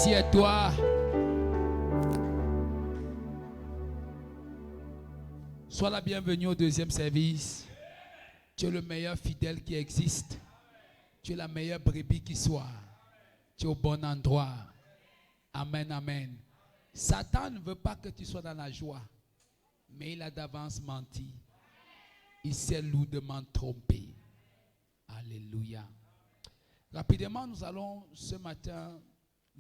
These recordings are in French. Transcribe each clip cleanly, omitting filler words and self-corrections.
Assieds-toi. Sois la bienvenue au deuxième service. Tu es le meilleur fidèle qui existe. Tu es la meilleure brebis qui soit. Tu es au bon endroit. Amen, amen. Satan ne veut pas que tu sois dans la joie. Mais il a d'avance menti. Il s'est lourdement trompé. Alléluia. Rapidement, nous allons ce matin,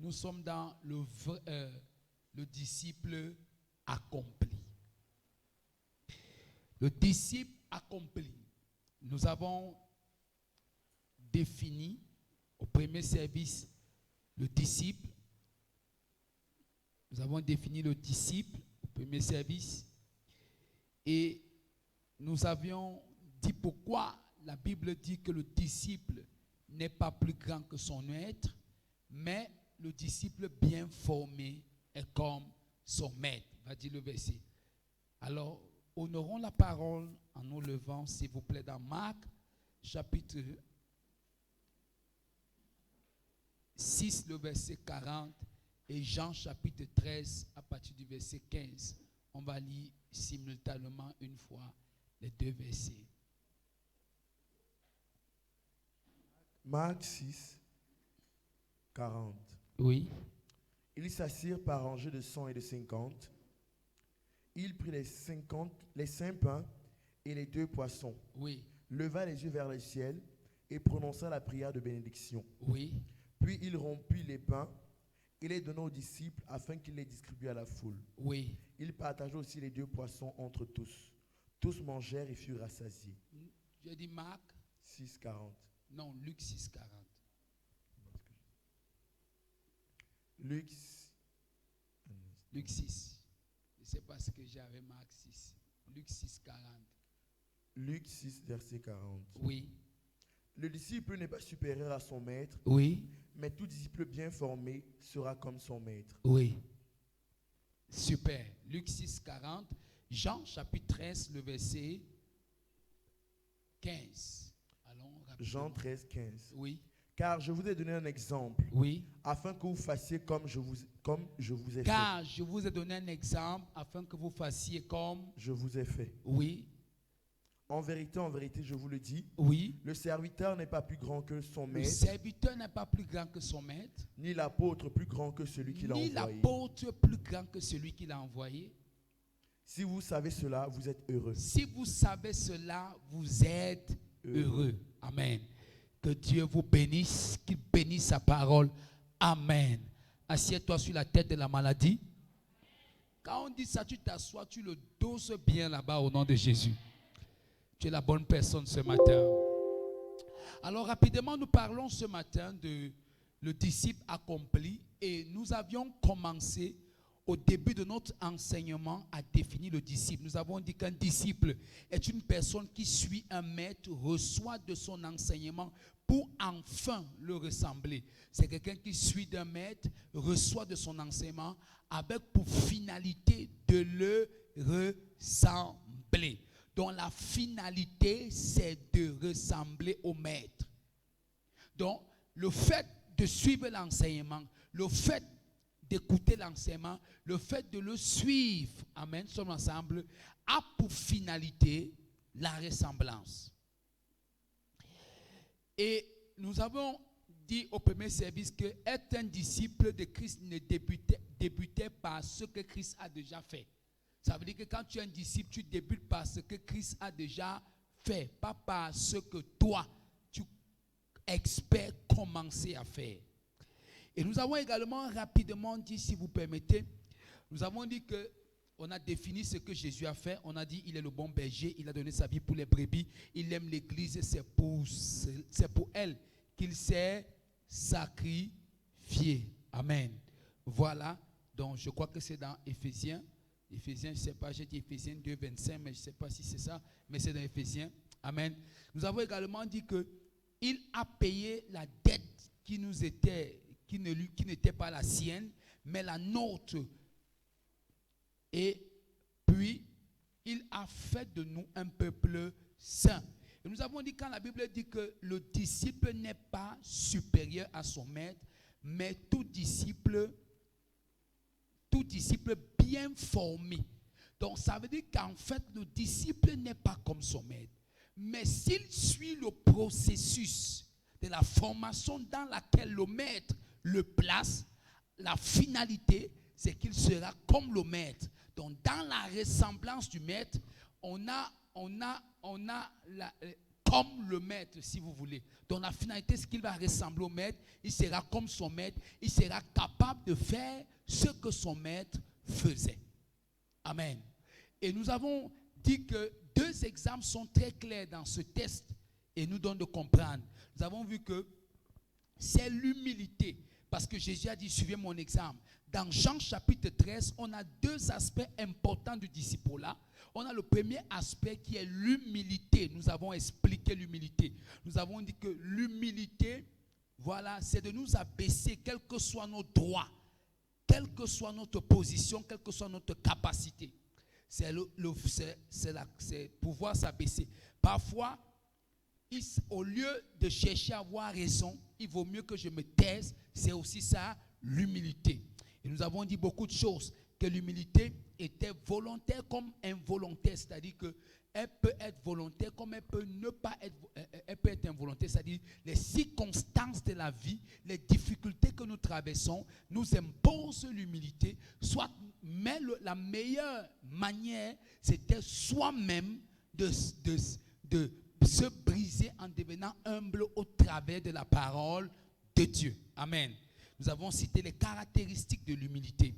nous sommes dans le disciple accompli. Le disciple accompli. Nous avons défini au premier service le disciple. Nous avons défini le disciple au premier service. Et nous avions dit pourquoi la Bible dit que le disciple n'est pas plus grand que son maître, mais le disciple bien formé est comme son maître. Va dire le verset. Alors, honorons la parole en nous levant, s'il vous plaît, dans Marc, chapitre 6, le verset 40, et Jean, chapitre 13, à partir du verset 15. On va lire simultanément une fois les deux versets. Marc 6, 40. Oui. Ils s'assirent par rangées de 100 et de 50. Il prit les 5 pains et les 2 poissons. Oui. Leva les yeux vers le ciel et prononça la prière de bénédiction. Oui. Puis il rompit les pains et les donna aux disciples afin qu'ils les distribuent à la foule. Oui. Il partagea aussi les 2 poissons entre tous. Tous mangèrent et furent rassasiés. J'ai dit Marc 6, 40. Non, Luc 6, 40. Luc 6. Je ne sais pas ce que j'avais Marc 6. Luc 6, 40. Luc 6, verset 40. Oui. Le disciple n'est pas supérieur à son maître. Oui. Mais tout disciple bien formé sera comme son maître. Oui. Super. Luc 6, 40. Jean, chapitre 13, le verset 15. Allons rapidement. Jean 13, 15. Oui. Car je vous ai donné un exemple, Oui. afin que vous fassiez comme je vous ai Car je vous ai donné un exemple, afin que vous fassiez comme je vous ai fait. Oui. En vérité, je vous le dis, Oui. le serviteur n'est pas plus grand que son Le maître, serviteur n'est pas plus grand que son maître, ni l'apôtre plus grand que celui qui l'a ni envoyé. l'apôtre plus grand que celui qui l'a envoyé. Si vous savez cela, vous êtes heureux. Si vous savez cela, vous êtes heureux. Amen. Que Dieu vous bénisse, qu'il bénisse sa parole. Amen. Assieds-toi sur la tête de la maladie. Quand on dit ça, tu t'assois, tu le doses bien là-bas au nom de Jésus. Tu es la bonne personne ce matin. Alors rapidement, nous parlons ce matin de le disciple accompli et nous avions commencé au début de notre enseignement à définir le disciple. Nous avons dit qu'un disciple est une personne qui suit un maître, reçoit de son enseignement pour enfin le ressembler. C'est quelqu'un qui suit d'un maître, reçoit de son enseignement avec pour finalité de le ressembler. Donc la finalité, c'est de ressembler au maître. Donc le fait de suivre l'enseignement, le fait d'écouter l'enseignement, le fait de le suivre, amen, sommes ensemble, a pour finalité la ressemblance. Et nous avons dit au premier service que être un disciple de Christ ne débutait par ce que Christ a déjà fait. Ça veut dire que quand tu es un disciple, tu débutes par ce que Christ a déjà fait, pas par ce que toi, tu espères commencer à faire. Et nous avons également rapidement dit, si vous permettez, nous avons dit que on a défini ce que Jésus a fait. On a dit il est le bon berger, il a donné sa vie pour les brebis, il aime l'église, c'est pour elle qu'il s'est sacrifié. Amen. Voilà, donc je crois que c'est dans Éphésiens, je ne sais pas, j'ai dit Éphésiens 2, 25, mais je ne sais pas si c'est ça, mais c'est dans Éphésiens. Amen. Nous avons également dit qu'il a payé la dette qui nous était qui n'était pas la sienne, mais la nôtre. Et puis, il a fait de nous un peuple saint. Et nous avons dit, quand la Bible dit que le disciple n'est pas supérieur à son maître, mais tout disciple bien formé. Donc ça veut dire qu'en fait, le disciple n'est pas comme son maître. Mais s'il suit le processus de la formation dans laquelle le maître le place, la finalité, c'est qu'il sera comme le maître. Donc dans la ressemblance du maître, on a comme le maître, si vous voulez. Donc la finalité, c'est qu'il va ressembler au maître, il sera comme son maître, il sera capable de faire ce que son maître faisait. Amen. Et nous avons dit que 2 exemples sont très clairs dans ce test et nous donnent de comprendre. Nous avons vu que c'est l'humilité. Parce que Jésus a dit, suivez mon exemple. Dans Jean chapitre 13, on a 2 aspects importants du disciple-là. On a le premier aspect qui est l'humilité. Nous avons expliqué l'humilité. Nous avons dit que l'humilité, voilà, c'est de nous abaisser, quels que soient nos droits, quelle que soit notre position, quelle que soit notre capacité. C'est pouvoir s'abaisser. Parfois, au lieu de chercher à avoir raison, il vaut mieux que je me taise. C'est aussi ça, l'humilité. Et nous avons dit beaucoup de choses, que l'humilité était volontaire comme involontaire, c'est-à-dire qu'elle peut être volontaire comme elle peut ne pas être, elle peut être involontaire, c'est-à-dire les circonstances de la vie, les difficultés que nous traversons nous imposent l'humilité, mais la meilleure manière, c'était soi-même de se briser en devenant humble au travers de la parole de Dieu. Amen. Nous avons cité les caractéristiques de l'humilité.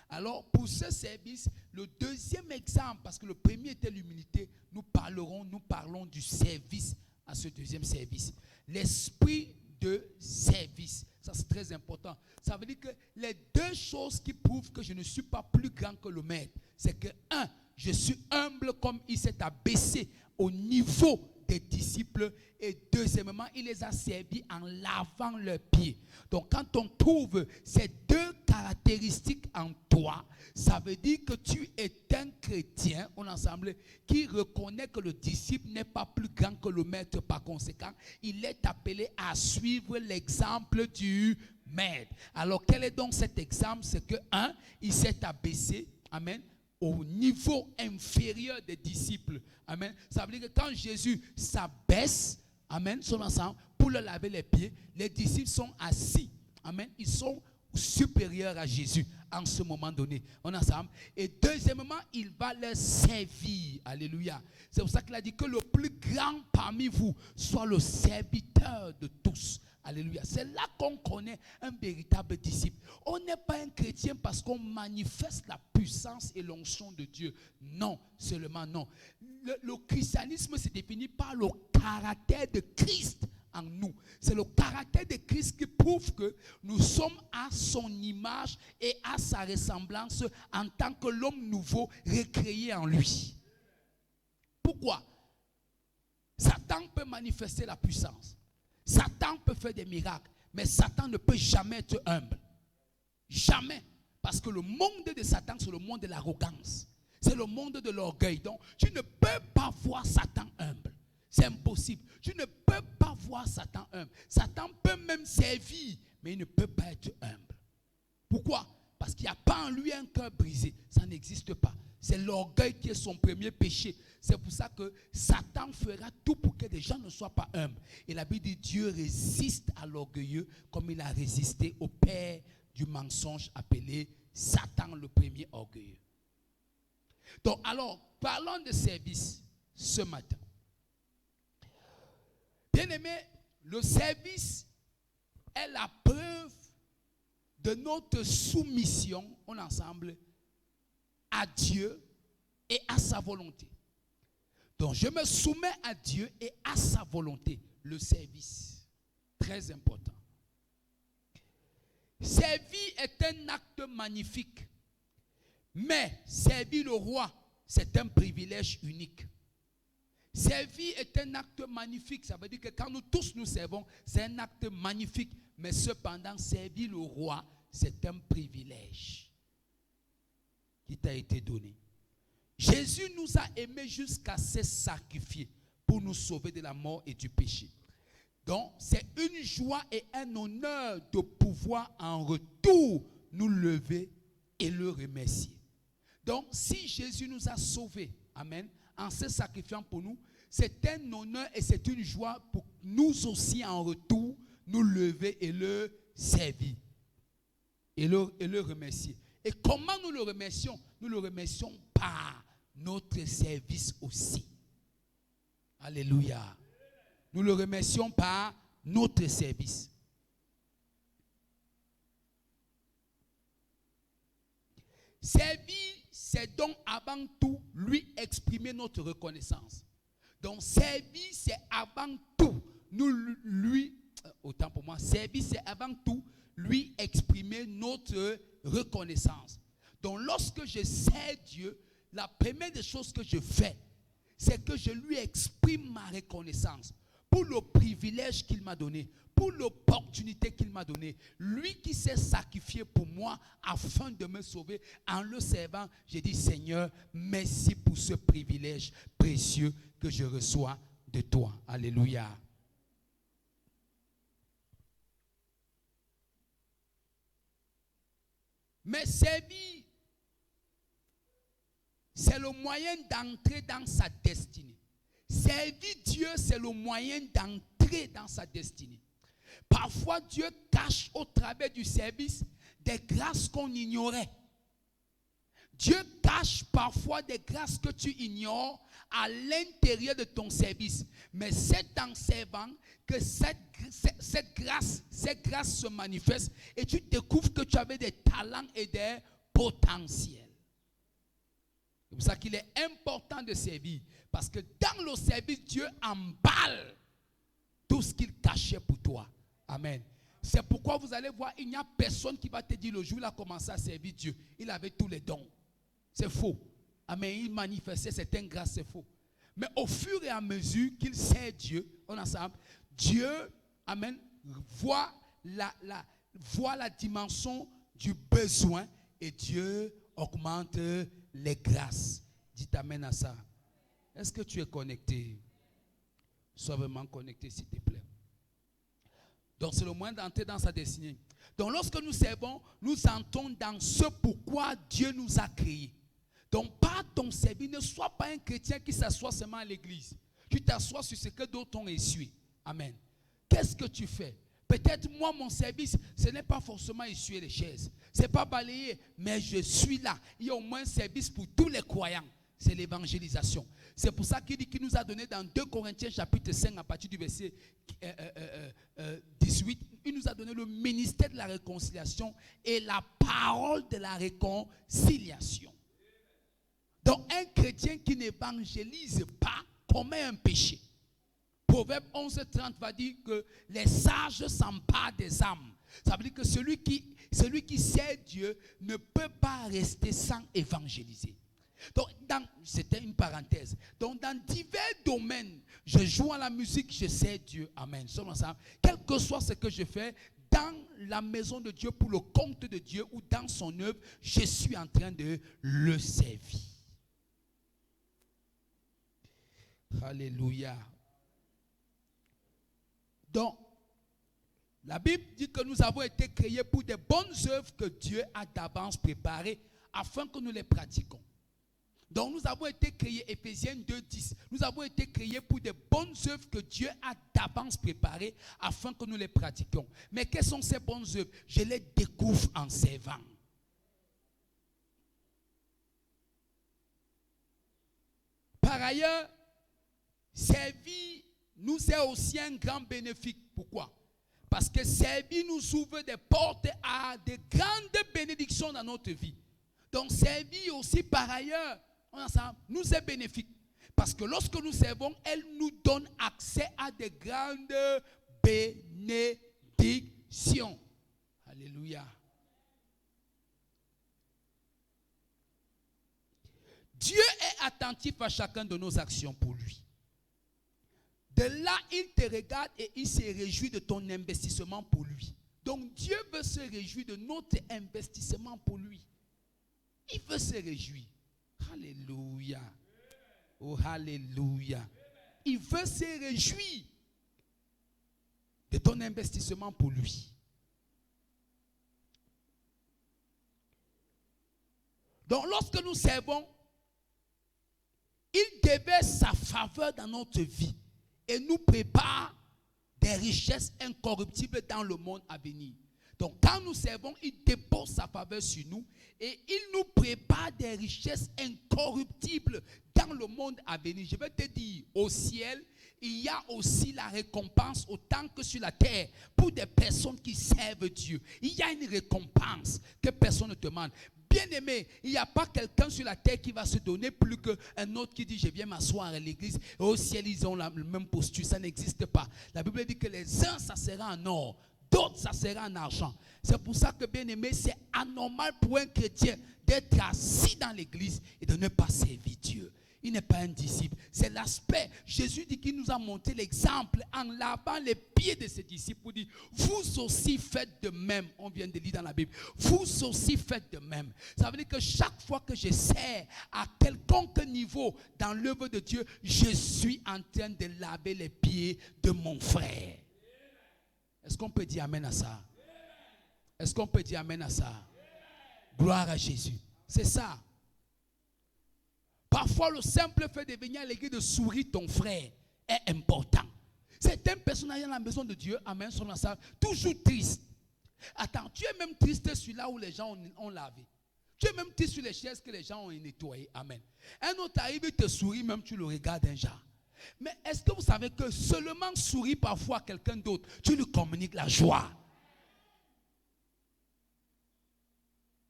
Alors, pour ce service, le deuxième exemple, parce que le premier était l'humilité, nous parlons du service à ce deuxième service. L'esprit de service. Ça, c'est très important. Ça veut dire que les 2 choses qui prouvent que je ne suis pas plus grand que le maître, c'est que, 1, je suis humble comme il s'est abaissé au niveau des disciples, et deuxièmement, il les a servis en lavant leurs pieds. Donc quand on trouve ces 2 caractéristiques en toi, ça veut dire que tu es un chrétien, on ensemble, qui reconnaît que le disciple n'est pas plus grand que le maître. Par conséquent, il est appelé à suivre l'exemple du maître. Alors quel est donc cet exemple? C'est que 1, il s'est abaissé, amen, au niveau inférieur des disciples. Amen. Ça veut dire que quand Jésus s'abaisse, amen, sont ensemble pour leur laver les pieds, les disciples sont assis. Amen. Ils sont supérieurs à Jésus en ce moment donné. On est ensemble. Et deuxièmement, il va leur servir. Alléluia. C'est pour ça qu'il a dit que le plus grand parmi vous soit le serviteur de tous. Alléluia. C'est là qu'on connaît un véritable disciple. On n'est pas un chrétien parce qu'on manifeste la puissance et l'onction de Dieu. Non, seulement non. Le christianisme se définit par le caractère de Christ en nous. C'est le caractère de Christ qui prouve que nous sommes à son image et à sa ressemblance en tant que l'homme nouveau recréé en lui. Pourquoi? Satan peut manifester la puissance. Satan peut faire des miracles, mais Satan ne peut jamais être humble. Jamais. Parce que le monde de Satan, c'est le monde de l'arrogance. C'est le monde de l'orgueil. Donc, tu ne peux pas voir Satan humble. C'est impossible. Tu ne peux pas voir Satan humble. Satan peut même servir, mais il ne peut pas être humble. Pourquoi? Parce qu'il n'y a pas en lui un cœur brisé. Ça n'existe pas. C'est l'orgueil qui est son premier péché. C'est pour ça que Satan fera tout pour que les gens ne soient pas humbles. Et la Bible dit Dieu résiste à l'orgueilleux comme il a résisté au père du mensonge appelé Satan, le premier orgueilleux. Donc alors, parlons de service ce matin. Bien aimé, le service est la preuve de notre soumission, on ensemble, à Dieu et à sa volonté. Donc je me soumets à Dieu et à sa volonté. Le service, très important. Servir est un acte magnifique. Mais servir le roi, c'est un privilège unique. Servir est un acte magnifique. Ça veut dire que quand nous tous nous servons, c'est un acte magnifique. Mais cependant, servir le roi, c'est un privilège qui t'a été donné. Jésus nous a aimés jusqu'à se sacrifier pour nous sauver de la mort et du péché. Donc, c'est une joie et un honneur de pouvoir en retour nous lever et le remercier. Donc, si Jésus nous a sauvés, amen, en se sacrifiant pour nous, c'est un honneur et c'est une joie pour nous aussi en retour nous lever et le servir et le remercier. Et comment nous le remercions? Nous le remercions par notre service aussi. Alléluia. Nous le remercions par notre service. Servir, c'est donc avant tout lui exprimer notre reconnaissance. Donc servir, c'est avant tout autant pour moi, servir, c'est avant tout lui exprimer notre reconnaissance. Donc lorsque je sers Dieu, la première des choses que je fais, c'est que je lui exprime ma reconnaissance pour le privilège qu'il m'a donné, pour l'opportunité qu'il m'a donnée. Lui qui s'est sacrifié pour moi afin de me sauver, en le servant, j'ai dit Seigneur, merci pour ce privilège précieux que je reçois de toi. Alléluia. Mais servir, c'est le moyen d'entrer dans sa destinée. Servir Dieu, c'est le moyen d'entrer dans sa destinée. Parfois, Dieu cache au travers du service des grâces qu'on ignorait. Dieu cache parfois des grâces que tu ignores à l'intérieur de ton service. Mais c'est en servant que cette grâce se manifeste et tu découvres que tu avais des talents et des potentiels. C'est pour ça qu'il est important de servir. Parce que dans le service, Dieu emballe tout ce qu'il cachait pour toi. Amen. C'est pourquoi vous allez voir, il n'y a personne qui va te dire le jour où il a commencé à servir Dieu, il avait tous les dons. C'est faux. Amen. Il manifestait certaines grâces, c'est faux. Mais au fur et à mesure qu'il sert Dieu, on ensemble, Dieu, amen, voit la dimension du besoin et Dieu augmente les grâces. Dites amen à ça. Est-ce que tu es connecté? Sois vraiment connecté, s'il te plaît. Donc, c'est le moyen d'entrer dans sa destinée. Donc, lorsque nous servons, nous entrons dans ce pourquoi Dieu nous a créés. Donc, par ton service, ne sois pas un chrétien qui s'assoit seulement à l'église. Tu t'assois sur ce que d'autres ont essuyé. Amen. Qu'est-ce que tu fais? Peut-être moi, mon service, ce n'est pas forcément essuyer les chaises. Ce n'est pas balayer, mais je suis là. Il y a au moins un service pour tous les croyants. C'est l'évangélisation. C'est pour ça qu'il dit qu'il nous a donné dans 2 Corinthiens chapitre 5 à partir du verset 18, il nous a donné le ministère de la réconciliation et la parole de la réconciliation. Donc un chrétien qui n'évangélise pas commet un péché. Proverbe 11:30 va dire que les sages s'emparent des âmes. Ça veut dire que celui qui sert Dieu ne peut pas rester sans évangéliser. Donc, c'était une parenthèse. Donc, dans divers domaines, je joue à la musique, je sers Dieu. Amen. Quel que soit ce que je fais, dans la maison de Dieu, pour le compte de Dieu ou dans son œuvre, je suis en train de le servir. Alléluia. Donc, la Bible dit que nous avons été créés pour des bonnes œuvres que Dieu a d'avance préparées afin que nous les pratiquions. Donc nous avons été créés, Éphésiens 2:10, nous avons été créés pour des bonnes œuvres que Dieu a d'avance préparées afin que nous les pratiquions. Mais quelles sont ces bonnes œuvres? Je les découvre en servant. Par ailleurs, servir nous est aussi un grand bénéfice. Pourquoi? Parce que servir nous ouvre des portes à de grandes bénédictions dans notre vie. Donc servir aussi par ailleurs, nous est bénéfique. Parce que lorsque nous servons, elle nous donne accès à de grandes bénédictions. Alléluia. Dieu est attentif à chacun de nos actions pour lui. De là, il te regarde et il se réjouit de ton investissement pour lui. Donc Dieu veut se réjouir de notre investissement pour lui. Il veut se réjouir. Alléluia. Oh, alléluia. Il veut se réjouir. de ton investissement pour lui. Donc lorsque nous servons, il déverse sa faveur dans notre vie et nous prépare des richesses incorruptibles dans le monde à venir. Donc quand nous servons, il dépose sa faveur sur nous et il nous prépare des richesses incorruptibles dans le monde à venir. Je vais te dire, au ciel, il y a aussi la récompense autant que sur la terre pour des personnes qui servent Dieu. Il y a une récompense que personne ne demande. Bien-aimé, il n'y a pas quelqu'un sur la terre qui va se donner plus qu'un autre qui dit je viens m'asseoir à l'église et au ciel ils ont la même posture. Ça n'existe pas. La Bible dit que les uns ça sera en or, d'autres ça sera en argent. C'est pour ça que bien-aimé, c'est anormal pour un chrétien d'être assis dans l'église et de ne pas servir Dieu. Il n'est pas un disciple. C'est l'aspect. Jésus dit qu'il nous a montré l'exemple en lavant les pieds de ses disciples pour dire, vous aussi faites de même. On vient de lire dans la Bible. Vous aussi faites de même. Ça veut dire que chaque fois que je sers à quelconque niveau dans l'œuvre de Dieu, je suis en train de laver les pieds de mon frère. Est-ce qu'on peut dire amen à ça? Est-ce qu'on peut dire amen à ça? Gloire à Jésus. C'est ça. Parfois, le simple fait de venir à l'église de sourire ton frère est important. Certaines personnes dans la maison de Dieu, amen, sont dans ça, toujours tristes. Attends, tu es même triste sur là où les gens ont lavé. Tu es même triste sur les chaises que les gens ont nettoyées. Amen. Un autre arrive, il te sourit, même tu le regardes un genre. Mais est-ce que vous savez que seulement sourire parfois à quelqu'un d'autre, tu lui communiques la joie?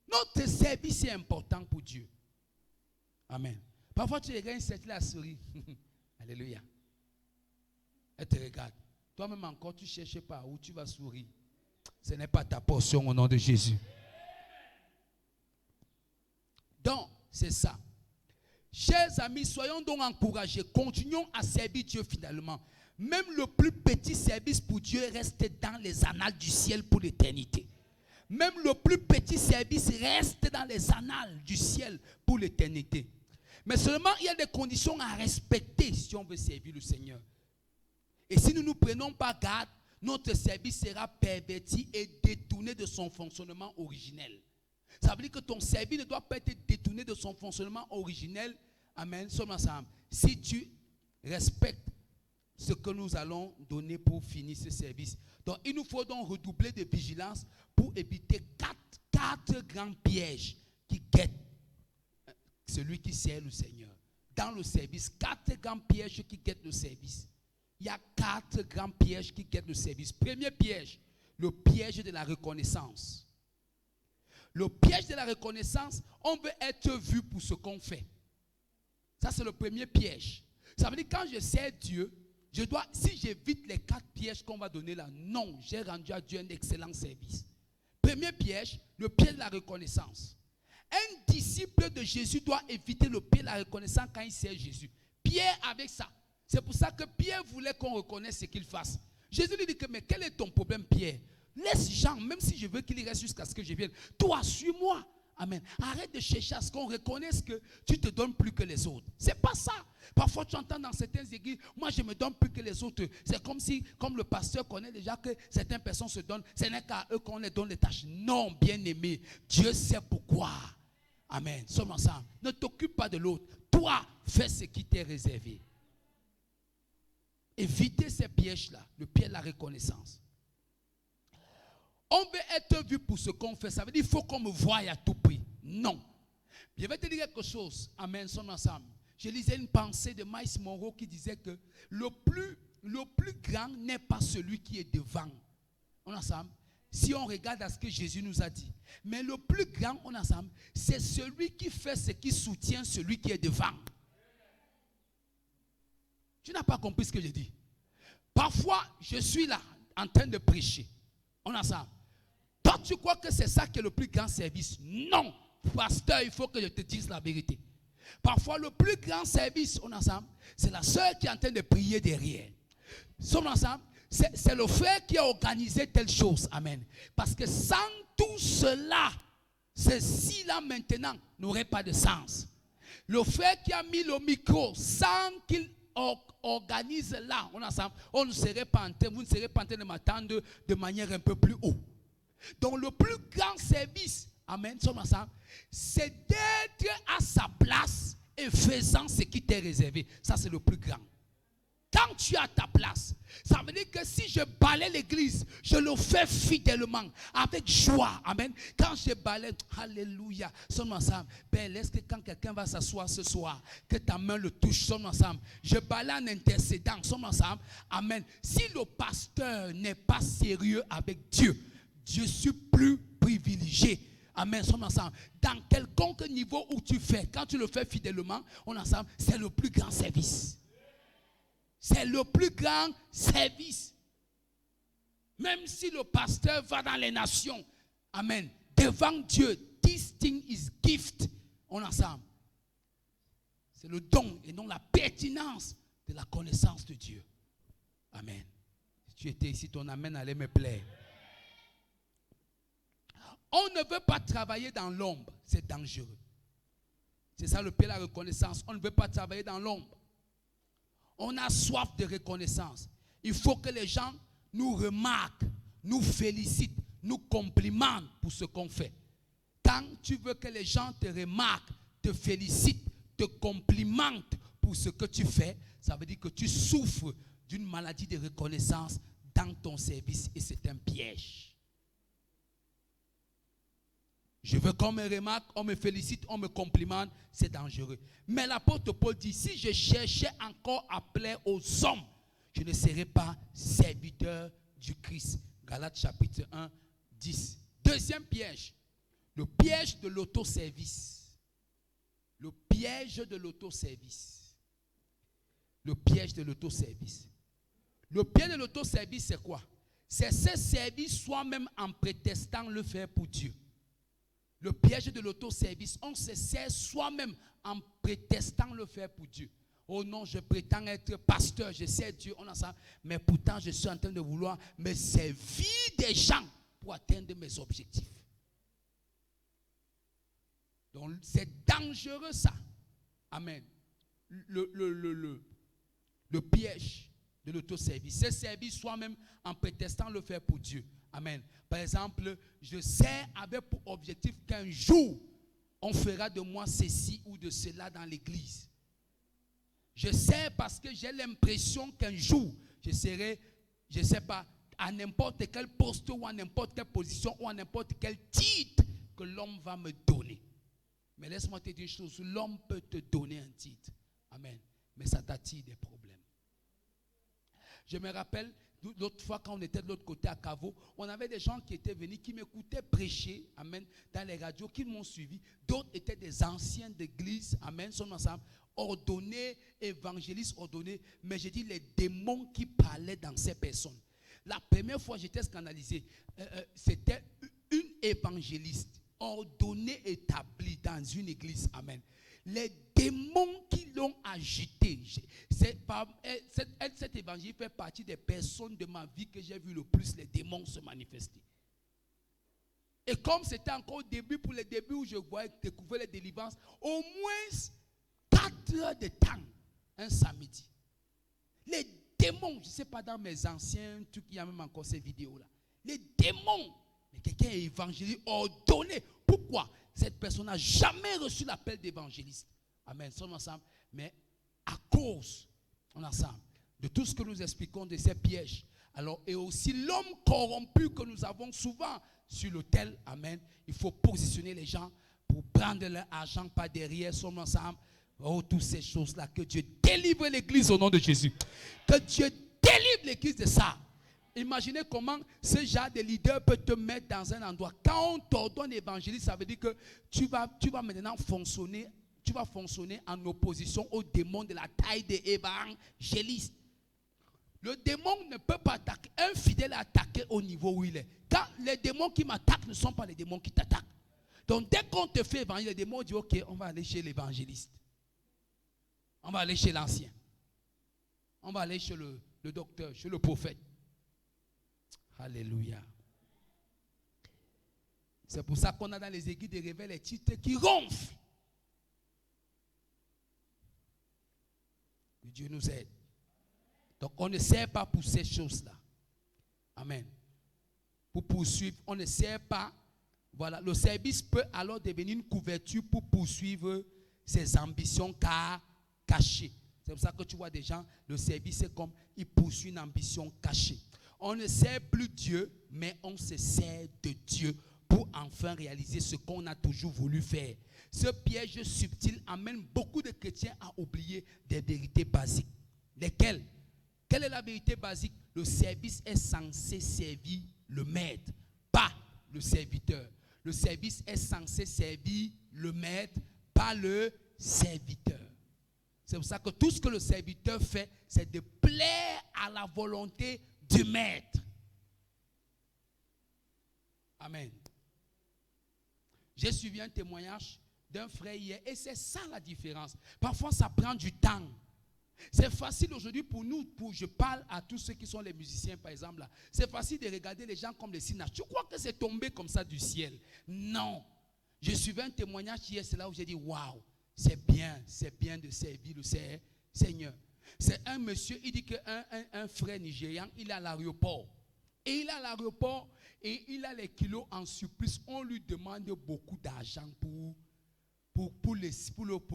Notre service est important pour Dieu. Amen. Parfois, tu regardes cette là souris. Alléluia. Elle te regarde. Toi-même encore, tu ne cherches pas où tu vas sourire. Ce n'est pas ta portion au nom de Jésus. Donc, c'est ça. Chers amis, soyons donc encouragés. Continuons à servir Dieu finalement. Même le plus petit service pour Dieu reste dans les annales du ciel pour l'éternité. Même le plus petit service reste dans les annales du ciel pour l'éternité. Mais seulement il y a des conditions à respecter si on veut servir le Seigneur. Et si nous ne nous prenons pas garde, notre service sera perverti et détourné de son fonctionnement originel. Ça veut dire que ton service ne doit pas être détourné de son fonctionnement originel. Amen. Sommes ensemble. Si tu respectes ce que nous allons donner pour finir ce service. Donc il nous faut donc redoubler de vigilance pour éviter quatre grands pièges qui guettent celui qui sert le Seigneur. Dans le service, 4 grands pièges qui guettent le service. Il y a 4 grands pièges qui guettent le service. Premier piège, le piège de la reconnaissance. Le piège de la reconnaissance, on veut être vu pour ce qu'on fait. Ça, c'est le premier piège. Ça veut dire que quand je sers Dieu, je dois, si j'évite les 4 pièges qu'on va donner là, non, j'ai rendu à Dieu un excellent service. Premier piège, le piège de la reconnaissance. Un disciple de Jésus doit éviter le piège de la reconnaissance quand il sert Jésus. Pierre avec ça. C'est pour ça que Pierre voulait qu'on reconnaisse ce qu'il fasse. Jésus lui dit que, mais quel est ton problème, Pierre? Laisse Jean, même si je veux qu'il reste jusqu'à ce que je vienne. Toi, suis-moi. Amen. Arrête de chercher à ce qu'on reconnaisse que tu te donnes plus que les autres. C'est pas ça. Parfois, tu entends dans certaines églises, moi, je me donne plus que les autres. C'est comme si, comme le pasteur connaît déjà que certaines personnes se donnent, ce n'est qu'à eux qu'on les donne les tâches. Non, bien-aimé, Dieu sait pourquoi. Amen. Sommes ensemble. Ne t'occupe pas de l'autre. Toi, fais ce qui t'est réservé. Évitez ces pièges-là, le piège de la reconnaissance. On veut être vu pour ce qu'on fait. Ça veut dire qu'il faut qu'on me voie à tout prix. Non. Je vais te dire quelque chose. Amen. Sommes ensemble. Je lisais une pensée de Miles Monroe qui disait que le plus grand n'est pas celui qui est devant. On est ensemble. Si on regarde à ce que Jésus nous a dit. Mais le plus grand, on est ensemble, c'est celui qui fait ce qui soutient celui qui est devant. Tu n'as pas compris ce que je dis. Parfois, je suis là, en train de prêcher. On est ensemble. Toi, tu crois que c'est ça qui est le plus grand service? Non. Pasteur, il faut que je te dise la vérité. Parfois, le plus grand service, on est ensemble, c'est la sœur qui est en train de prier derrière. Sommes ensemble. C'est le frère qui a organisé telle chose. Amen. Parce que sans tout cela, ceci-là maintenant n'aurait pas de sens. Le frère qui a mis le micro sans qu'il organise là, on ne serait pas en train, vous ne serez pas en train de m'attendre de manière un peu plus haut. Donc le plus grand service, amen, c'est d'être à sa place et faisant ce qui t'est réservé. Ça, c'est le plus grand. Quand tu es à ta place, ça veut dire que si je balaie l'église, je le fais fidèlement, avec joie. Amen. Quand je balaie, alléluia, sommes ensemble. Père, laisse que quand quelqu'un va s'asseoir ce soir, que ta main le touche, sommes ensemble. Je balaie en intercédant, sommes ensemble. Amen. Si le pasteur n'est pas sérieux avec Dieu, je suis plus privilégié. Amen, sommes ensemble. Dans quelconque niveau où tu fais, quand tu le fais fidèlement, on ensemble, c'est le plus grand service. C'est le plus grand service. Même si le pasteur va dans les nations, amen, devant Dieu, this thing is gift. On ensemble. C'est le don et non la pertinence de la connaissance de Dieu. Amen. Si tu étais ici, ton amen allait me plaire. On ne veut pas travailler dans l'ombre, c'est dangereux. C'est ça le Père, la reconnaissance. On ne veut pas travailler dans l'ombre. On a soif de reconnaissance. Il faut que les gens nous remarquent, nous félicitent, nous complimentent pour ce qu'on fait. Quand tu veux que les gens te remarquent, te félicitent, te complimentent pour ce que tu fais, ça veut dire que tu souffres d'une maladie de reconnaissance dans ton service et c'est un piège. Je veux qu'on me remarque, on me félicite, on me complimente, c'est dangereux. Mais l'apôtre Paul dit, si je cherchais encore à plaire aux hommes, je ne serais pas serviteur du Christ. Galates chapitre 1, 10. Deuxième piège, le piège de l'autoservice. Le piège de l'autoservice. Le piège de l'autoservice. Le piège de l'autoservice, c'est quoi? C'est se servir soi-même en prétextant le faire pour Dieu. Le piège de l'autoservice, on se sert soi-même en prétextant le faire pour Dieu. Oh non, je prétends être pasteur, je sers Dieu, on a ça, mais pourtant je suis en train de vouloir me servir des gens pour atteindre mes objectifs. Donc c'est dangereux ça. Amen. Le piège de l'autoservice, c'est servir soi-même en prétextant le faire pour Dieu. Amen. Par exemple, je sais avec pour objectif qu'un jour, on fera de moi ceci ou de cela dans l'église. Je sais parce que j'ai l'impression qu'un jour, je serai, je ne sais pas, à n'importe quel poste ou à n'importe quelle position ou à n'importe quel titre que l'homme va me donner. Mais laisse-moi te dire une chose, l'homme peut te donner un titre. Amen. Mais ça t'attire des problèmes. Je me rappelle, l'autre fois, quand on était de l'autre côté à Cavo, on avait des gens qui étaient venus, qui m'écoutaient prêcher, amen, dans les radios, qui m'ont suivi. D'autres étaient des anciens d'église, amen, sont ensemble, ordonnés, évangélistes ordonnés. Mais j'ai dit les démons qui parlaient dans ces personnes. La première fois, j'étais scandalisé. C'était une évangéliste ordonnée, établie dans une église, amen. Les démons qui l'ont agité, cette évangile fait partie des personnes de ma vie que j'ai vu le plus les démons se manifester. Et comme c'était encore au début, pour les débuts où je voyais découvrir les délivrances, au moins 4 heures de temps, un samedi. Les démons, je ne sais pas dans mes anciens trucs, il y a même encore ces vidéos-là. Les démons, mais quelqu'un est évangéliste ordonné. Pourquoi? Cette personne n'a jamais reçu l'appel d'évangéliste. Amen. Nous sommes ensemble. Mais à cause, ensemble, de tout ce que nous expliquons de ces pièges, alors, et aussi l'homme corrompu que nous avons souvent sur l'autel, amen, il faut positionner les gens pour prendre leur argent par derrière, sommes ensemble. Oh, toutes ces choses-là, que Dieu délivre l'église au nom de Jésus. Que Dieu délivre l'église de ça. Imaginez comment ce genre de leader peut te mettre dans un endroit. Quand on t'ordonne évangéliste, ça veut dire que tu vas maintenant fonctionner, en opposition au démon de la taille des évangélistes. Le démon ne peut pas attaquer. Un fidèle attaqué au niveau où il est. Quand les démons qui m'attaquent ne sont pas les démons qui t'attaquent. Donc dès qu'on te fait évangile, les démons disent ok, on va aller chez l'évangéliste. On va aller chez l'ancien. On va aller chez le docteur, chez le prophète. Alléluia. C'est pour ça qu'on a dans les églises de réveil les titres qui ronflent. Dieu nous aide. Donc on ne sert pas pour ces choses-là. Amen. Pour poursuivre, on ne sert pas. Voilà, le service peut alors devenir une couverture pour poursuivre ses ambitions cachées. C'est pour ça que tu vois des gens, le service c'est comme, ils poursuivent une ambition cachée. On ne sert plus Dieu, mais on se sert de Dieu pour enfin réaliser ce qu'on a toujours voulu faire. Ce piège subtil amène beaucoup de chrétiens à oublier des vérités basiques. Lesquelles? Quelle est la vérité basique? Le service est censé servir le maître, pas le serviteur. Le service est censé servir le maître, pas le serviteur. C'est pour ça que tout ce que le serviteur fait, c'est de plaire à la volonté du maître. Amen. J'ai suivi un témoignage d'un frère hier et c'est ça la différence. Parfois, ça prend du temps. C'est facile aujourd'hui pour nous, je parle à tous ceux qui sont les musiciens par exemple là. C'est facile de regarder les gens comme les Sinash. Tu crois que c'est tombé comme ça du ciel? Non. Je suivais un témoignage hier, c'est là où j'ai dit waouh, c'est bien de servir le Seigneur. C'est un monsieur, il dit qu'un frère nigérian, il est à l'aéroport. Et il est à l'aéroport et il a les kilos en surplus. On lui demande beaucoup d'argent pour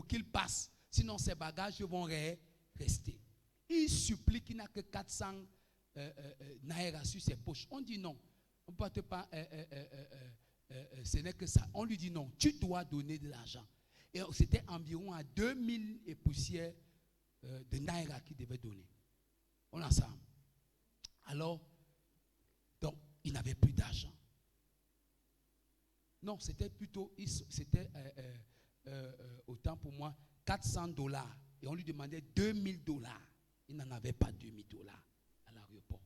qu'il passe. Sinon ses bagages vont rester. Il supplie qu'il n'a que 400 naira sur ses poches. On dit non. On ne peut pas, ce n'est que ça. On lui dit non, tu dois donner de l'argent. Et c'était environ à 2000 et poussières de naira qu'il devait donner. On est ensemble. Alors, donc, il n'avait plus d'argent. Non, c'était plutôt, c'était autant pour moi, $400. Et on lui demandait $2000. Il n'en avait pas $2000 à l'aéroport.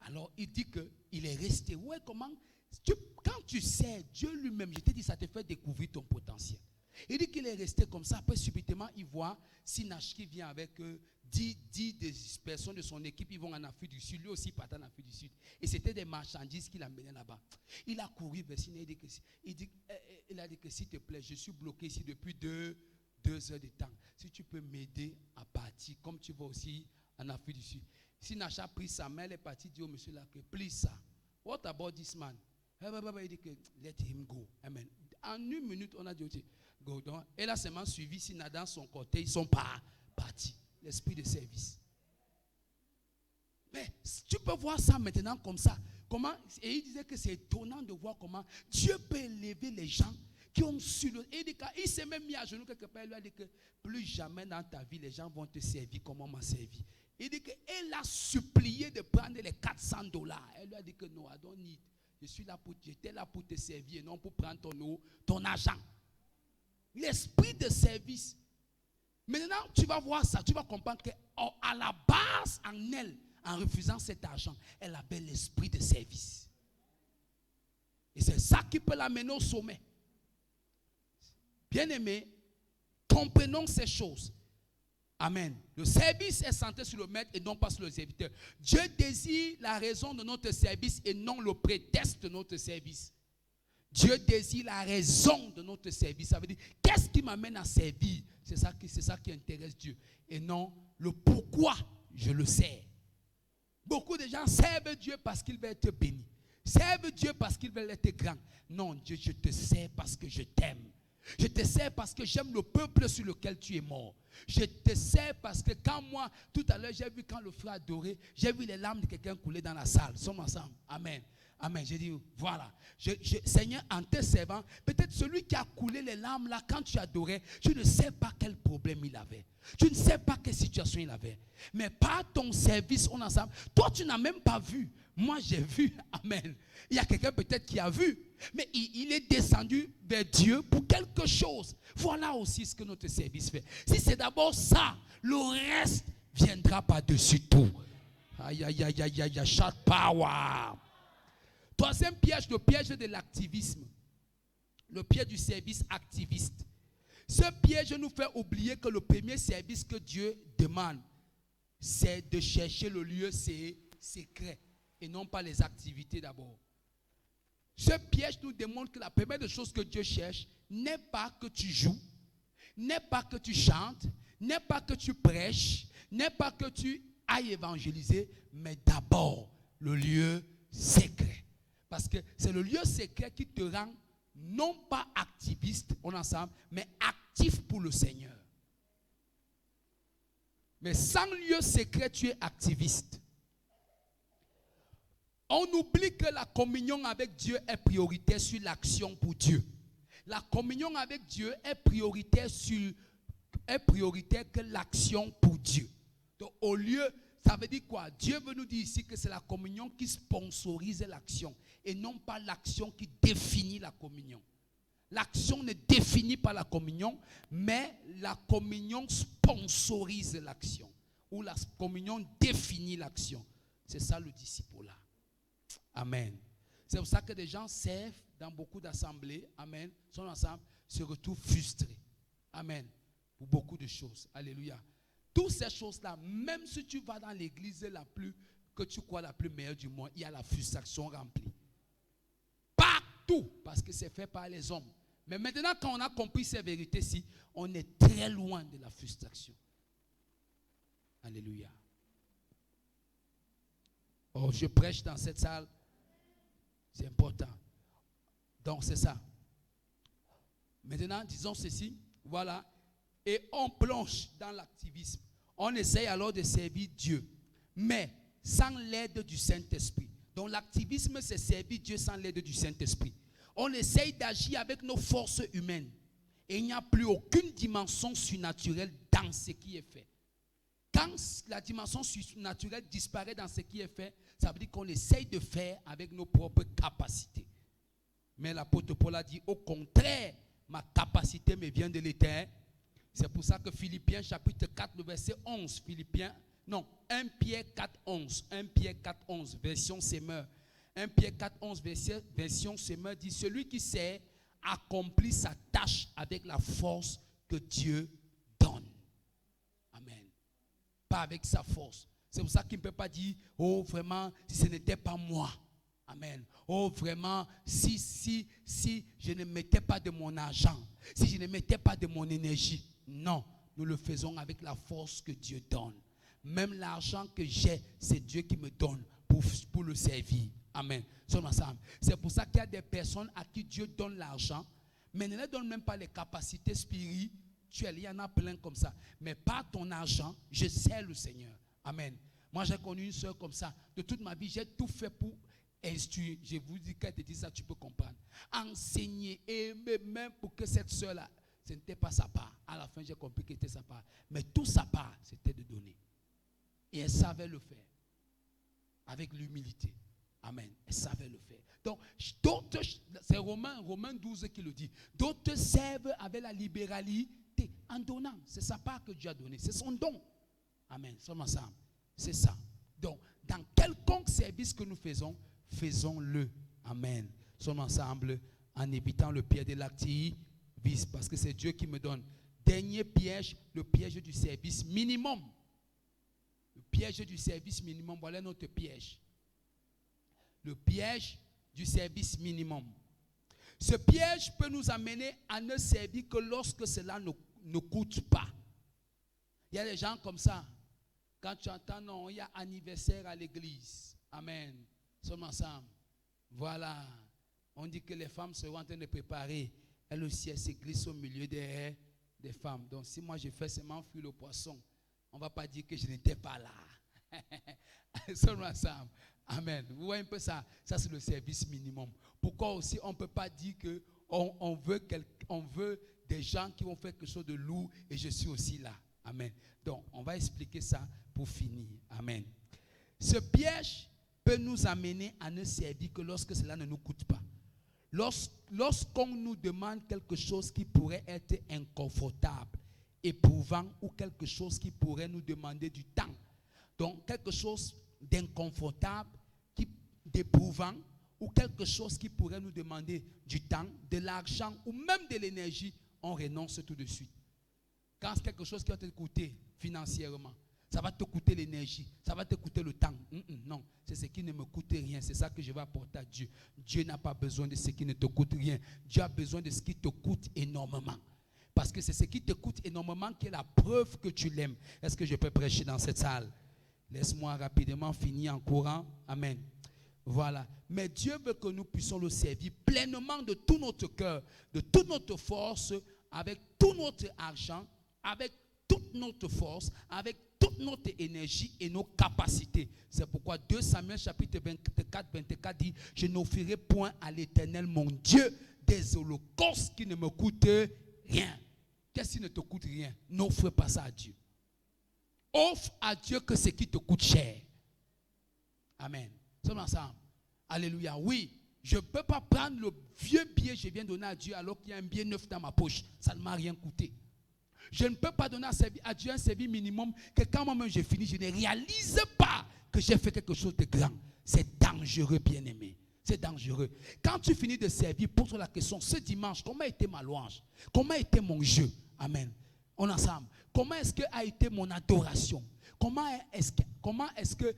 Alors, il dit qu'il est resté. Ouais, comment? Quand tu sais, Dieu lui-même, je t'ai dit, ça te fait découvrir ton potentiel. Il dit qu'il est resté comme ça. Après, subitement, il voit Sinash qui vient avec 10 personnes de son équipe. Ils vont en Afrique du Sud. Lui aussi partait en Afrique du Sud. Et c'était des marchandises qu'il amenait là-bas. Il a couru vers Sinash. Il a dit que s'il te plaît, je suis bloqué ici depuis 2 heures de temps. Si tu peux m'aider à partir, comme tu vas aussi en Afrique du Sud. Sinash a pris sa main, elle est partie, dit au monsieur là que, please, sir, what about this man? Il dit que, let him go. Amen. En 1 minute, on a dit, go. Donc, elle a seulement suivi Sinash dans son côté, ils sont pas partis. L'esprit de service. Mais tu peux voir ça maintenant comme ça. Comment, et il disait que c'est étonnant de voir comment Dieu peut élever les gens qui ont su le. Il s'est même mis à genoux quelque part. Il lui a dit que plus jamais dans ta vie, les gens vont te servir comme on m'a servi. Il dit qu'elle a supplié de prendre les $400. Elle lui a dit que non, I don't need. J'étais là pour te servir et non pour prendre ton argent. L'esprit de service. Maintenant, tu vas voir ça, tu vas comprendre qu'à la base, en elle, en refusant cet argent, elle avait l'esprit de service. Et c'est ça qui peut l'amener au sommet. Bien-aimés, comprenons ces choses. Amen. Le service est centré sur le maître et non pas sur le serviteur. Dieu désire la raison de notre service et non le prétexte de notre service. Dieu désire la raison de notre service. Ça veut dire, qu'est-ce qui m'amène à servir? C'est ça qui intéresse Dieu. Et non le pourquoi je le sers. Beaucoup de gens servent Dieu parce qu'ils veulent être bénis. Servent Dieu parce qu'ils veulent être grands. Non, Dieu, je te sers parce que je t'aime. Je te sers parce que j'aime le peuple sur lequel tu es mort. Je te sers parce que quand moi, tout à l'heure, j'ai vu quand le frère adorait, j'ai vu les larmes de quelqu'un couler dans la salle. Sommes ensemble. Amen. Amen. J'ai dit, voilà. Seigneur, en te servant, peut-être celui qui a coulé les larmes là, quand tu adorais, tu ne sais pas quel problème il avait. Tu ne sais pas quelle situation il avait. Mais par ton service, on ensemble, toi, tu n'as même pas vu. Moi, j'ai vu. Amen. Il y a quelqu'un peut-être qui a vu. Mais il est descendu vers Dieu pour quelque chose. Voilà aussi ce que notre service fait. Si c'est d'abord ça, le reste viendra par-dessus tout. Aïe, aïe, aïe, aïe, aïe, shout power. Troisième piège, le piège de l'activisme. Le piège du service activiste. Ce piège nous fait oublier que le premier service que Dieu demande, c'est de chercher le lieu secret et non pas les activités d'abord. Ce piège nous démontre que la première des choses que Dieu cherche n'est pas que tu joues, n'est pas que tu chantes, n'est pas que tu prêches, n'est pas que tu ailles évangéliser, mais d'abord le lieu secret. Parce que c'est le lieu secret qui te rend non pas activiste, on est ensemble, mais actif pour le Seigneur. Mais sans lieu secret, tu es activiste. On oublie que la communion avec Dieu est prioritaire sur l'action pour Dieu. La communion avec Dieu est prioritaire que l'action pour Dieu. Donc au lieu, ça veut dire quoi? Dieu veut nous dire ici que c'est la communion qui sponsorise l'action et non pas l'action qui définit la communion. L'action ne définit pas la communion, mais la communion sponsorise l'action. Ou la communion définit l'action. C'est ça le disciple-là. Amen. C'est pour ça que des gens servent dans beaucoup d'assemblées, amen, sont ensemble, se retrouvent frustrés. Amen. Pour beaucoup de choses. Alléluia. Toutes ces choses-là, même si tu vas dans l'église que tu crois la plus meilleure du monde, il y a la frustration remplie. Partout, parce que c'est fait par les hommes. Mais maintenant, quand on a compris ces vérités-ci, on est très loin de la frustration. Alléluia. Oh, je prêche dans cette salle. C'est important. Donc, c'est ça. Maintenant, disons ceci. Voilà. Et on plonge dans l'activisme. On essaye alors de servir Dieu. Mais sans l'aide du Saint-Esprit. Donc, l'activisme, c'est servir Dieu sans l'aide du Saint-Esprit. On essaye d'agir avec nos forces humaines. Et il n'y a plus aucune dimension surnaturelle dans ce qui est fait. Quand la dimension surnaturelle disparaît dans ce qui est fait, ça veut dire qu'on essaye de faire avec nos propres capacités. Mais l'apôtre Paul a dit, au contraire, ma capacité me vient de l'Éternel. C'est pour ça que Philippiens chapitre 4, le verset 11, 1 Pierre 4, 11, 1 Pierre 4, 11, version Semeur. 1 Pierre 4, 11, version Semeur dit, celui qui sait accomplit sa tâche avec la force que Dieu donne. Amen. Pas avec sa force. C'est pour ça qu'il ne peut pas dire, oh vraiment, si ce n'était pas moi. Amen. Oh vraiment, si je ne mettais pas de mon argent, si je ne mettais pas de mon énergie. Non, nous le faisons avec la force que Dieu donne. Même l'argent que j'ai, c'est Dieu qui me donne pour le servir. Amen. C'est pour ça qu'il y a des personnes à qui Dieu donne l'argent, mais ne leur donne même pas les capacités spirituelles. Il y en a plein comme ça. Mais par ton argent, je sers le Seigneur. Amen. Moi, j'ai connu une soeur comme ça. De toute ma vie, j'ai tout fait pour instruire. Je vous dis, quand elle te dit ça, tu peux comprendre. Enseigner, aimer, même pour que cette soeur-là, ce n'était pas sa part. À la fin, j'ai compris que c'était sa part. Mais tout sa part, c'était de donner. Et elle savait le faire. Avec l'humilité. Amen. Elle savait le faire. Donc, d'autres, c'est Romains 12 qui le dit. D'autres servent avec la libéralité en donnant. C'est sa part que Dieu a donnée. C'est son don. Amen. Sommes ensemble. C'est ça. Donc, dans quelconque service que nous faisons, faisons-le. Amen. Sommes ensemble en évitant le piège de l'activisme parce que c'est Dieu qui me donne. Dernier piège, le piège du service minimum. Le piège du service minimum, voilà notre piège. Le piège du service minimum. Ce piège peut nous amener à ne servir que lorsque cela ne coûte pas. Il y a des gens comme ça. Quand tu entends, non, il y a anniversaire à l'église. Amen. Sommes ensemble. Voilà. On dit que les femmes seront en train de préparer. Elles aussi, elles se glissent au milieu des femmes. Donc, si moi je fais seulement fuir le poisson, on ne va pas dire que je n'étais pas là. Sommes ensemble. Amen. Vous voyez un peu ça? Ça, c'est le service minimum. Pourquoi aussi on ne peut pas dire qu'on veut des gens qui vont faire quelque chose de lourd et je suis aussi là. Amen. Donc, on va expliquer ça pour finir. Amen. Ce piège peut nous amener à ne servir que lorsque cela ne nous coûte pas. Lorsqu'on nous demande quelque chose qui pourrait être inconfortable, éprouvant ou quelque chose qui pourrait nous demander du temps. Donc, quelque chose d'inconfortable, d'éprouvant ou quelque chose qui pourrait nous demander du temps, de l'argent ou même de l'énergie, on renonce tout de suite. Quand c'est quelque chose qui va te coûter financièrement, ça va te coûter l'énergie, ça va te coûter le temps. Non, c'est ce qui ne me coûte rien, c'est ça que je vais apporter à Dieu. Dieu n'a pas besoin de ce qui ne te coûte rien. Dieu a besoin de ce qui te coûte énormément. Parce que c'est ce qui te coûte énormément qui est la preuve que tu l'aimes. Est-ce que je peux prêcher dans cette salle? Laisse-moi rapidement finir en courant. Amen. Voilà. Mais Dieu veut que nous puissions le servir pleinement de tout notre cœur, de toute notre force, avec tout notre argent, avec toute notre force, avec toute notre énergie et nos capacités. C'est pourquoi 2 Samuel chapitre 24, 24 dit, je n'offrirai point à l'Éternel mon Dieu des holocaustes qui ne me coûtent rien. Qu'est-ce qui ne te coûte rien? N'offre pas ça à Dieu. Offre à Dieu que ce qui te coûte cher. Amen. Sommes ensemble. Alléluia. Oui, je ne peux pas prendre le vieux billet que je viens donner à Dieu alors qu'il y a un billet neuf dans ma poche. Ça ne m'a rien coûté. Je ne peux pas donner à Dieu un service minimum que quand moi-même j'ai fini, je ne réalise pas que j'ai fait quelque chose de grand. C'est dangereux, bien-aimé. C'est dangereux. Quand tu finis de servir, pose-toi la question, ce dimanche, comment a été ma louange? Comment a été mon jeu? Amen. On est ensemble. Comment est-ce que a été mon adoration? Comment est-ce que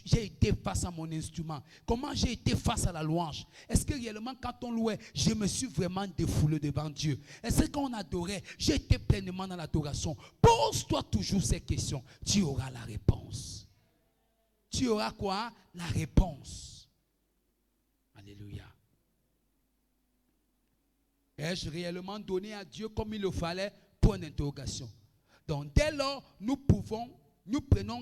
j'ai été face à mon instrument? Comment j'ai été face à la louange? Est-ce que réellement quand on louait, je me suis vraiment défoulé devant Dieu? Est-ce que quand on adorait, j'ai été pleinement dans l'adoration? Pose-toi toujours ces questions. Tu auras la réponse. Tu auras quoi? La réponse. Alléluia. Ai-je réellement donné à Dieu comme il le fallait? Point d'interrogation. Donc dès lors, nous prenons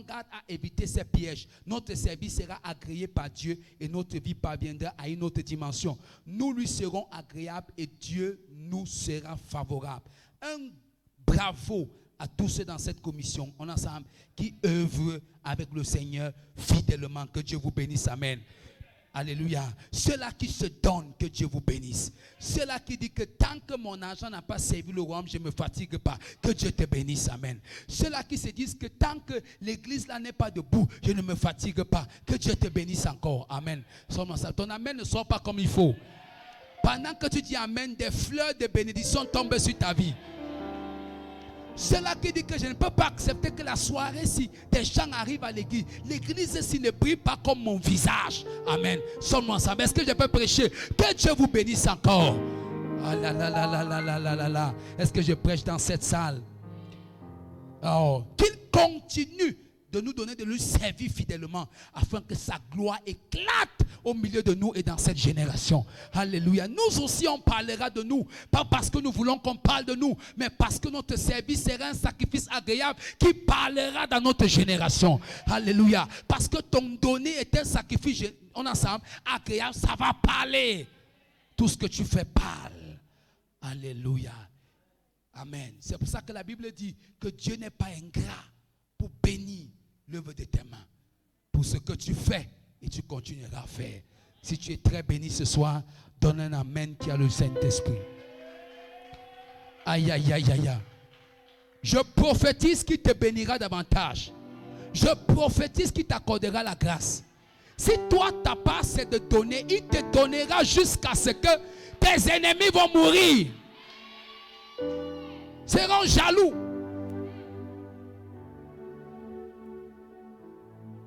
garde à éviter ces pièges. Notre service sera agréé par Dieu et notre vie parviendra à une autre dimension. Nous lui serons agréables et Dieu nous sera favorable. Un bravo à tous ceux dans cette commission, on ensemble, qui œuvrent avec le Seigneur fidèlement. Que Dieu vous bénisse. Amen. Alléluia. Ceux-là qui se donnent, que Dieu vous bénisse. Ceux-là qui disent que tant que mon argent n'a pas servi le royaume, je ne me fatigue pas. Que Dieu te bénisse. Amen. Ceux-là qui se disent que tant que l'église là n'est pas debout, je ne me fatigue pas. Que Dieu te bénisse encore. Amen. Ton amen ne sort pas comme il faut. Pendant que tu dis amen, des fleurs de bénédiction tombent sur ta vie. Ceux-là qui disent que je ne peux pas accepter que la soirée, si des gens arrivent à l'église, l'église s'il ne brille pas comme mon visage. Amen. Sommes-nous ensemble. Est-ce que je peux prêcher? Que Dieu vous bénisse encore. Ah là là là là là là là là là. Est-ce que je prêche dans cette salle? Oh, qu'il continue de nous donner, de lui servir fidèlement, afin que sa gloire éclate au milieu de nous et dans cette génération. Alléluia. Nous aussi, on parlera de nous. Pas parce que nous voulons qu'on parle de nous, mais parce que notre service sera un sacrifice agréable qui parlera dans notre génération. Alléluia. Parce que ton donné est un sacrifice, on ensemble, agréable, ça va parler. Tout ce que tu fais parle. Alléluia. Amen. C'est pour ça que la Bible dit que Dieu n'est pas ingrat pour bénir l'œuvre de tes mains. Pour ce que tu fais et tu continueras à faire. Si tu es très béni ce soir, donne un amen qui a le Saint-Esprit. Aïe, aïe, aïe, aïe. Je prophétise qu'il te bénira davantage. Je prophétise qu'il t'accordera la grâce. Si toi ta part c'est de donner, il te donnera jusqu'à ce que tes ennemis vont mourir. Seront jaloux.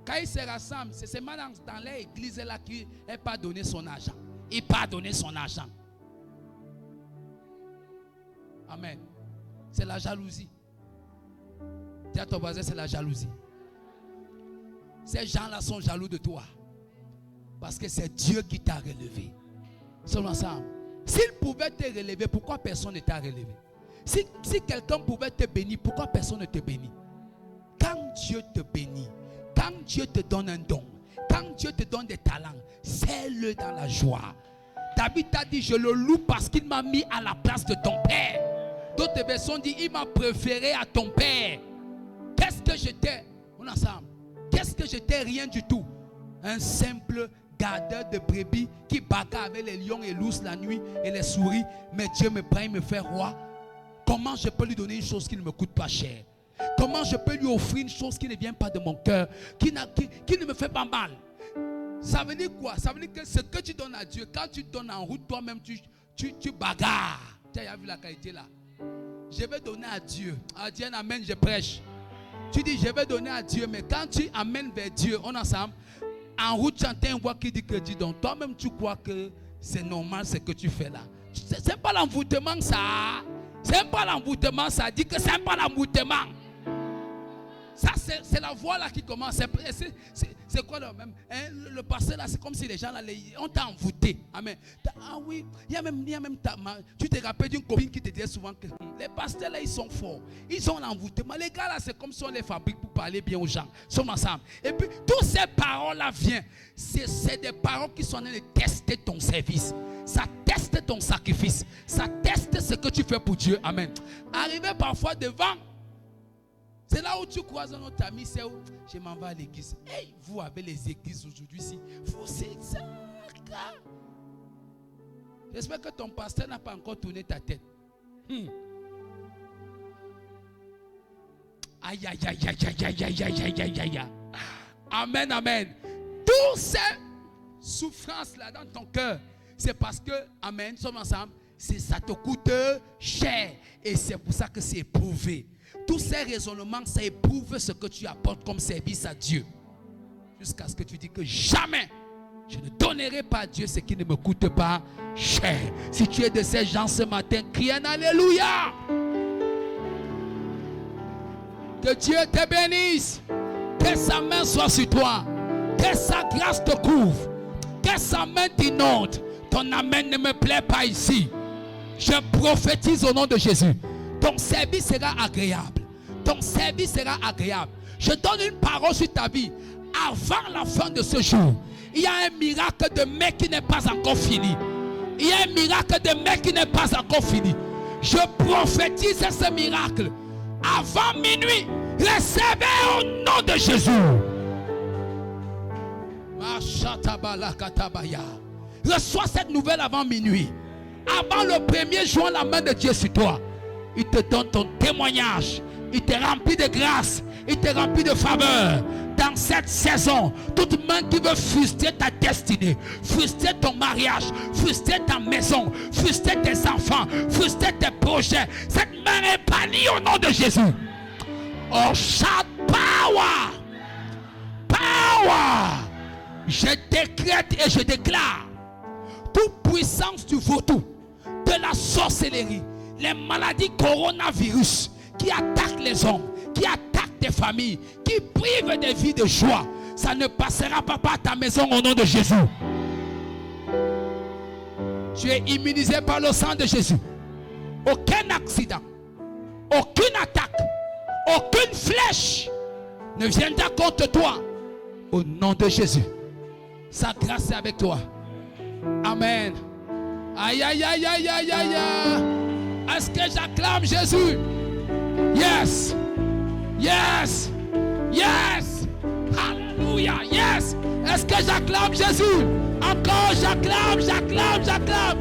Quand ils se rassemblent, c'est seulement dans l'église là qu'il n'a pas donné son argent. Il n'a pas donné son argent. Amen. C'est la jalousie. Dis à ton voisin, c'est la jalousie. Ces gens-là sont jaloux de toi. Parce que c'est Dieu qui t'a relevé. Sommes ensemble. S'il pouvait te relever, pourquoi personne ne t'a relevé? Si quelqu'un pouvait te bénir, pourquoi personne ne te bénit? Quand Dieu te bénit, quand Dieu te donne un don, quand Dieu te donne des talents, c'est-le dans la joie. David t'a dit, je le loue parce qu'il m'a mis à la place de ton père. D'autres versions disent, il m'a préféré à ton père. Qu'est-ce que j'étais? On est ensemble. Qu'est-ce que j'étais? Rien du tout. Un simple gardeur de brebis qui bagarre avec les lions et l'ours la nuit et les souris. Mais Dieu me prend, il me fait roi. Comment je peux lui donner une chose qui ne me coûte pas cher? Comment je peux lui offrir une chose qui ne vient pas de mon cœur, qui ne me fait pas mal? Ça veut dire quoi? Ça veut dire que ce que tu donnes à Dieu, quand tu donnes en route, toi-même, tu bagarres. Tu as vu la qualité là? Je vais donner à Dieu. À Dieu, amen, je prêche. Tu dis, je vais donner à Dieu, mais quand tu amènes vers Dieu, on ensemble, en route, tu entends une voix qui dit que dis donc, toi-même, tu crois que c'est normal ce que tu fais là. C'est pas l'envoûtement, ça. C'est même pas l'envoûtement, ça dit que c'est même pas l'envoûtement. Ça, c'est la voix là qui commence. C'est quoi là même? Le passé là, c'est comme si les gens là, on t'a envoûté. Amen. Ah oui, il y a même tu te rappelles d'une copine qui te disait souvent que les pasteurs là, ils sont forts. Ils ont l'envoûtement. Les gars là, c'est comme si on les fabrique pour parler bien aux gens. Ils sont ensemble. Et puis, toutes ces paroles là viennent. C'est des paroles qui sont en train de tester ton service. Ça teste ton sacrifice. Ça teste ce que tu fais pour Dieu. Amen. Arriver parfois devant. C'est là où tu croises notre ami, c'est où je m'en vais à l'église. Hey, vous avez les églises aujourd'hui ici. Vous, c'est ça. J'espère que ton pasteur n'a pas encore tourné ta tête. Aïe, aïe, aïe, aïe, aïe, aïe, aïe, aïe, aïe, aïe, aïe. Amen, amen. Toutes ces souffrances-là dans ton cœur, c'est parce que, amen, sommes ensemble, ça te coûte cher. Et c'est pour ça que c'est éprouvé. Tous ces raisonnements, ça éprouve ce que tu apportes comme service à Dieu. Jusqu'à ce que tu dis que jamais je ne donnerai pas à Dieu ce qui ne me coûte pas cher. Si tu es de ces gens ce matin, crie un alléluia. Que Dieu te bénisse. Que sa main soit sur toi. Que sa grâce te couvre. Que sa main t'inonde. Ton amen ne me plaît pas ici. Je prophétise au nom de Jésus. Ton service sera agréable. Ton service sera agréable. Je donne une parole sur ta vie. Avant la fin de ce jour, il y a un miracle de mec qui n'est pas encore fini. Il y a un miracle de mec qui n'est pas encore fini. Je prophétise ce miracle. Avant minuit, recevez au nom de Jésus. Reçois cette nouvelle avant minuit. Avant le 1er juin, la main de Dieu sur toi. Il te donne ton témoignage. Il te remplit de grâce. Il te remplit de faveur. Dans cette saison, toute main qui veut frustrer ta destinée, frustrer ton mariage, frustrer ta maison, frustrer tes enfants, frustrer tes projets, cette main est bannie au nom de Jésus. Oh, shout power! Power! Je décrète et je déclare toute puissance du vautour, de la sorcellerie, les maladies coronavirus qui attaquent les hommes, qui attaquent des familles, qui privent des vies de joie, ça ne passera pas par ta maison au nom de Jésus. Tu es immunisé par le sang de Jésus. Aucun accident, aucune attaque, aucune flèche ne viendra contre toi au nom de Jésus. Sa grâce est avec toi. Amen. Aïe, aïe, aïe, aïe, aïe, aïe. Est-ce que j'acclame Jésus? Yes. Yes. Yes. Alléluia. Yes. Est-ce que j'acclame Jésus? Encore, j'acclame, j'acclame, j'acclame.